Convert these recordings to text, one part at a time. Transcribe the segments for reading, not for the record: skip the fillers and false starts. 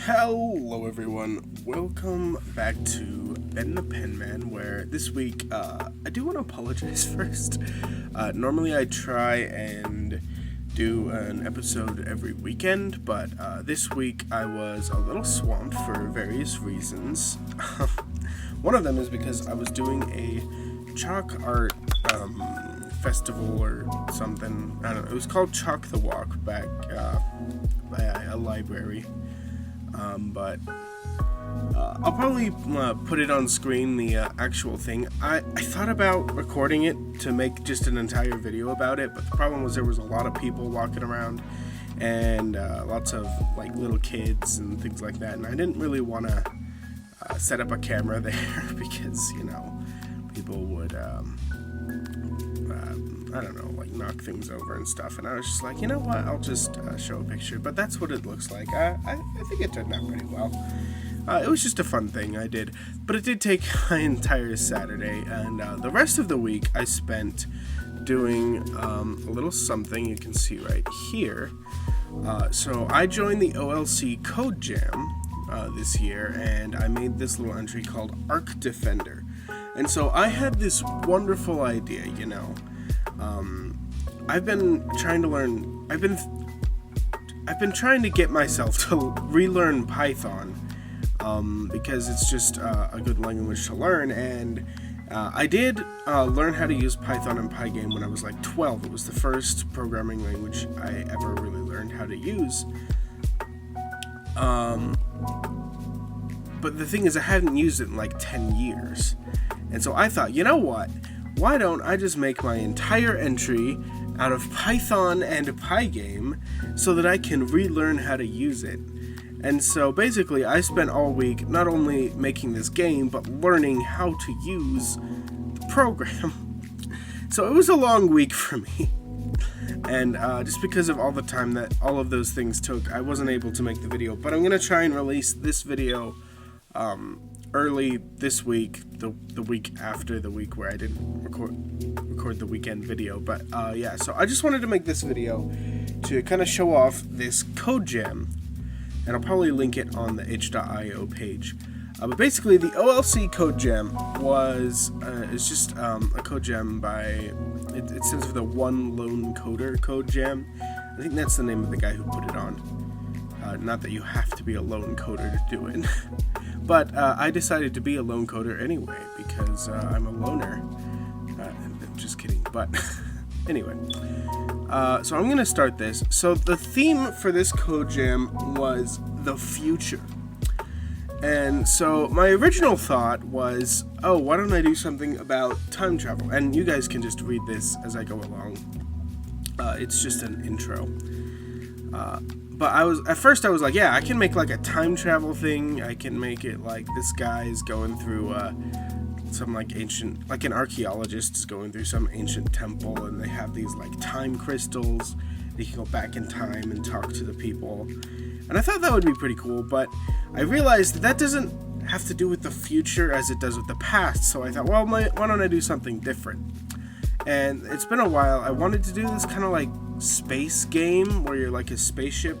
Hello everyone, welcome back to Ben the Penman, where this week, I do want to apologize first. Normally I try and do an episode every weekend, but this week I was a little swamped for various reasons. One of them is because I was doing a chalk art festival or something. I don't know, it was called Chalk the Walk back by a library. But I'll probably put it on screen, the actual thing. I thought about recording it to make just an entire video about it, but the problem was there was a lot of people walking around and lots of like little kids and things like that, and I didn't really want to set up a camera there because, you know, people would I don't know, like knock things over and stuff, and I was just like, you know what, I'll just show a picture. But that's what it looks like. I think it turned out pretty well. It was just a fun thing I did, but it did take my entire Saturday, and the rest of the week I spent doing a little something you can see right here. So I joined the OLC Code Jam this year, and I made this little entry called Arc Defender. And so I had this wonderful idea, you know. I've been trying to learn. I've been trying to get myself to relearn Python because it's just a good language to learn. And I did learn how to use Python and Pygame when I was like 12. It was the first programming language I ever really learned how to use. But the thing is, I hadn't used it in like 10 years. And so I thought, you know what? Why don't I just make my entire entry out of Python and Pygame so that I can relearn how to use it? And so basically I spent all week not only making this game, but learning how to use the program. So it was a long week for me. And just because of all the time that all of those things took, I wasn't able to make the video. But I'm going to try and release this video early this week, the week after the week where I didn't record the weekend video. But yeah, so I just wanted to make this video to kind of show off this code jam, and I'll probably link it on the itch.io page. But basically, the OLC code jam is just a code jam by it stands for the One Lone Coder Code Jam. I think that's the name of the guy who put it on. Not that you have to be a lone coder to do it. But I decided to be a lone coder anyway because I'm a loner. Just kidding. But anyway. So I'm going to start this. So the theme for this code jam was the future. And so my original thought was, oh, why don't I do something about time travel? And you guys can just read this as I go along. It's just an intro. But at first I was like, yeah, I can make like a time travel thing. I can make it like this guy's going through some like ancient, like an archaeologist is going through some ancient temple, and they have these like time crystals. They can go back in time and talk to the people. And I thought that would be pretty cool, but I realized that doesn't have to do with the future as it does with the past. So I thought, well, why don't I do something different? And it's been a while. I wanted to do this kind of like space game where you're like a spaceship,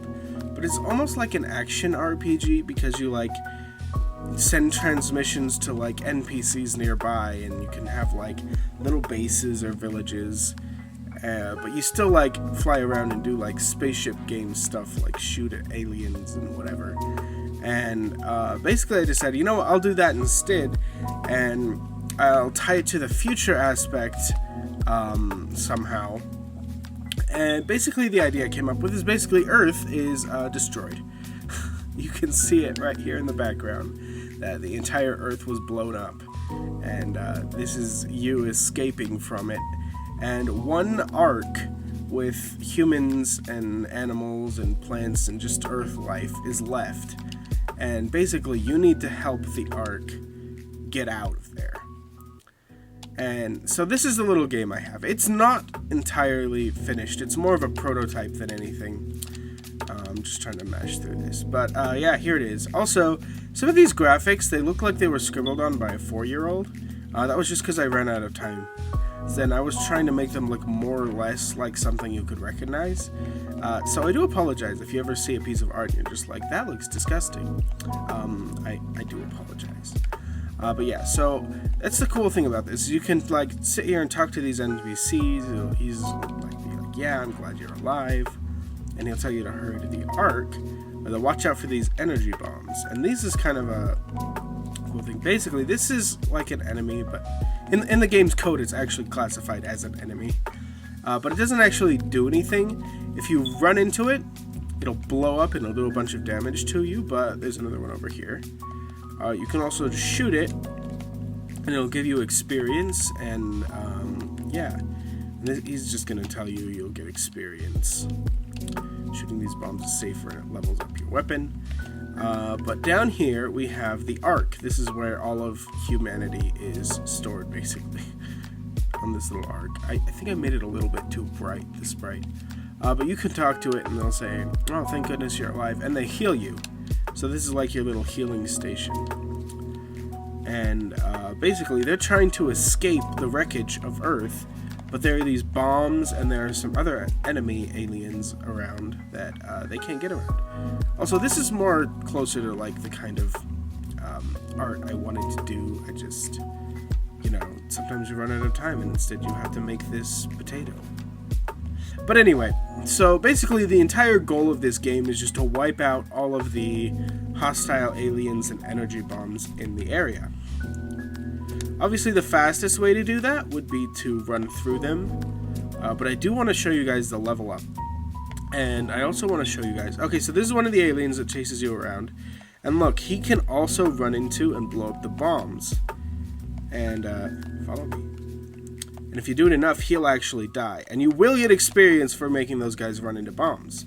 but it's almost like an action RPG because you like send transmissions to like NPCs nearby, and you can have like little bases or villages, but you still like fly around and do like spaceship game stuff, like shoot at aliens and whatever. And basically I decided, you know what, I'll do that instead, and I'll tie it to the future aspect somehow. And basically the idea I came up with is basically Earth is destroyed. You can see it right here in the background, that the entire Earth was blown up, and this is you escaping from it. And one ark with humans and animals and plants and just Earth life is left, and basically you need to help the ark get out of there. And so this is the little game I have. It's not entirely finished. It's more of a prototype than anything. I'm just trying to mash through this. But yeah, here it is. Also, some of these graphics, they look like they were scribbled on by a 4-year-old. That was just because I ran out of time. then I was trying to make them look more or less like something you could recognize. So I do apologize if you ever see a piece of art and you're just like, that looks disgusting. I do apologize. But yeah, so that's the cool thing about this. You can like sit here and talk to these NPCs. He's like, be like, yeah, I'm glad you're alive. And he'll tell you to hurry to the Ark, or to watch out for these energy bombs. And these is kind of a cool thing. Basically, this is like an enemy, but in the game's code, it's actually classified as an enemy. But it doesn't actually do anything. If you run into it, it'll blow up and it'll do a bunch of damage to you, but there's another one over here. You can also just shoot it, and it'll give you experience, and yeah. And he's just going to tell you you'll get experience. Shooting these bombs is safer and it levels up your weapon. But down here we have the Ark. This is where all of humanity is stored, basically, on this little Ark. I think I made it a little bit too bright, the sprite. But you can talk to it and they'll say, oh, thank goodness you're alive. And they heal you. So this is like your little healing station. And basically they're trying to escape the wreckage of Earth. But there are these bombs, and there are some other enemy aliens around that they can't get around. Also, this is more closer to like the kind of art I wanted to do. I just, you know, sometimes you run out of time, and instead you have to make this potato. But anyway, so basically the entire goal of this game is just to wipe out all of the hostile aliens and energy bombs in the area. Obviously, the fastest way to do that would be to run through them, but I do want to show you guys the level up. And I also want to show you guys... Okay, so this is one of the aliens that chases you around. And look, he can also run into and blow up the bombs. And, follow me. And if you do it enough, he'll actually die. And you will get experience for making those guys run into bombs.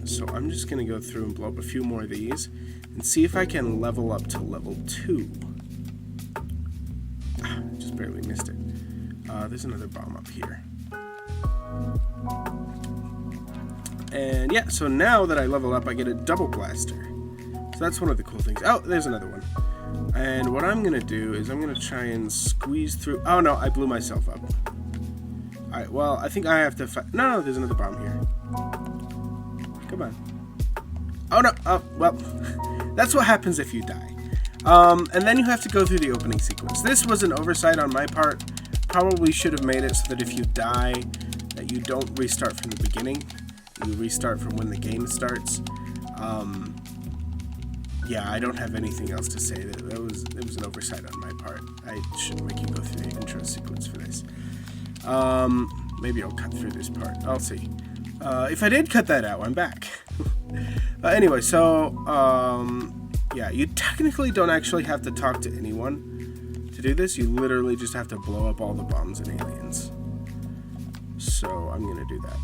So I'm just going to go through and blow up a few more of these, and see if I can level up to level 2. Just barely missed it. There's another bomb up here. And yeah, so now that I level up, I get a double blaster. So that's one of the cool things. Oh, there's another one. And what I'm going to do is I'm going to try and squeeze through... Oh, no, I blew myself up. Alright, well, I think I have to... No, there's another bomb here. Come on. Oh, no. Oh, well, that's what happens if you die. And then you have to go through the opening sequence. This was an oversight on my part. Probably should have made it so that if you die, that you don't restart from the beginning. You restart from when the game starts. Yeah, I don't have anything else to say. It was an oversight on my part. I shouldn't make you go through the intro sequence for this. Maybe I'll cut through this part. I'll see. If I did cut that out, I'm back. Anyway, so... yeah, you technically don't actually have to talk to anyone to do this. You literally just have to blow up all the bombs and aliens. So I'm going to do that.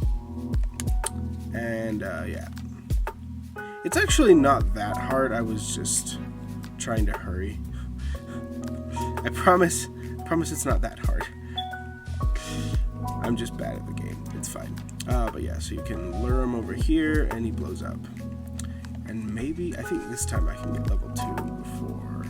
And, yeah. It's actually not that hard. I was just trying to hurry. I promise it's not that hard. I'm just bad at the game. It's fine. But yeah, so you can lure him over here, and he blows up. And maybe, I think this time I can get level 2 before.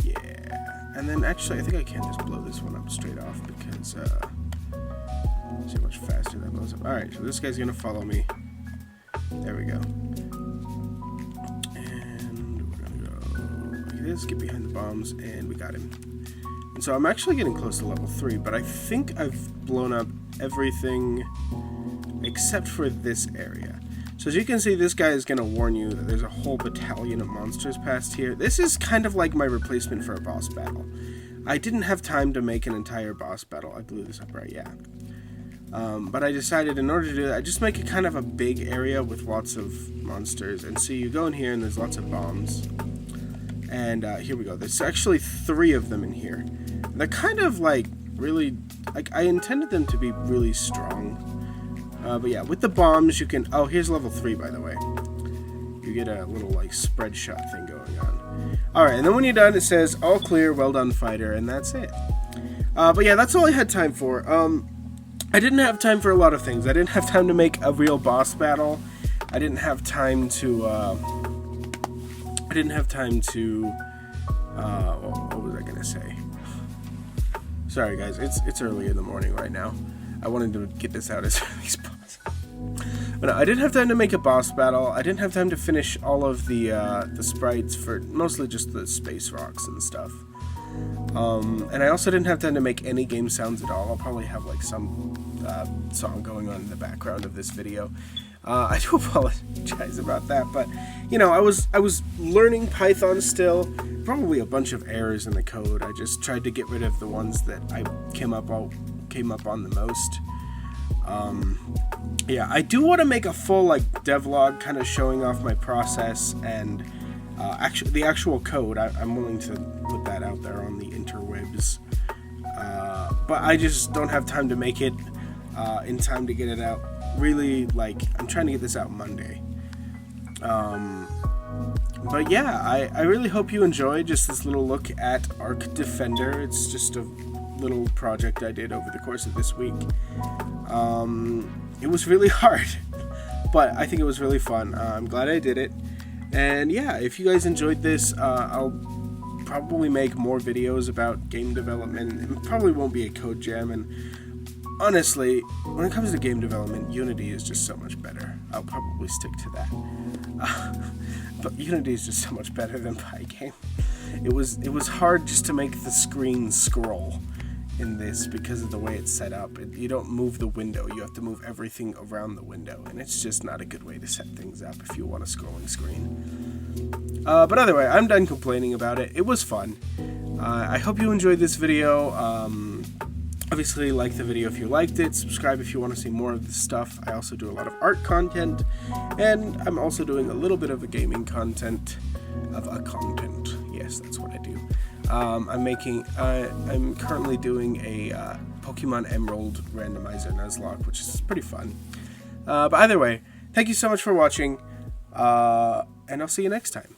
Yeah. And then actually, I think I can just blow this one up straight off because, see how much faster that blows up. Alright, so this guy's gonna follow me. There we go. And we're gonna go like this, get behind the bombs, and we got him. And so I'm actually getting close to level 3, but I think I've blown up everything except for this area. So as you can see, this guy is going to warn you that there's a whole battalion of monsters past here. This is kind of like my replacement for a boss battle. I didn't have time to make an entire boss battle. I blew this up, right? Yeah. But I decided in order to do that, I just make it kind of a big area with lots of monsters. And so you go in here and there's lots of bombs. And here we go. There's actually 3 of them in here. They're kind of like really, like I intended them to be really strong. But yeah, with the bombs you can, oh, here's level 3 by the way. You get a little like spread shot thing going on. Alright, and then when you're done it says, all clear, well done fighter, and that's it. But yeah, that's all I had time for. I didn't have time for a lot of things. I didn't have time to make a real boss battle. I didn't have time to, I didn't have time to, what was I going to say? Sorry guys, it's early in the morning right now. I wanted to get this out as early as possible. But no, I didn't have time to make a boss battle. I didn't have time to finish all of the sprites for mostly just the space rocks and stuff. And I also didn't have time to make any game sounds at all. I'll probably have like some song going on in the background of this video. I do apologize about that, but you know, I was learning Python still. Probably a bunch of errors in the code. I just tried to get rid of the ones that I came up on the most. Yeah, I do want to make a full like devlog kind of showing off my process and the actual code. I'm willing to put that out there on the interwebs, but I just don't have time to make it in time to get it out. Really, like, I'm trying to get this out Monday. But yeah, I really hope you enjoyed just this little look at Arc Defender. It's just a little project I did over the course of this week. It was really hard, but I think it was really fun. I'm glad I did it. And yeah, if you guys enjoyed this, I'll probably make more videos about game development. It probably won't be a code jam, and honestly, when it comes to game development, Unity is just so much better. I'll probably stick to that. But Unity is just so much better than Pygame. It was hard just to make the screen scroll in this because of the way it's set up. You don't move the window, you have to move everything around the window, and it's just not a good way to set things up if you want a scrolling screen. But either way, I'm done complaining about it. It was fun. I hope you enjoyed this video. Obviously, like the video if you liked it, subscribe if you want to see more of this stuff. I also do a lot of art content, and I'm also doing a little bit of a gaming content. Yes, that's what I do. I'm currently doing a Pokemon Emerald randomizer Nuzlocke, which is pretty fun. But either way, thank you so much for watching, and I'll see you next time.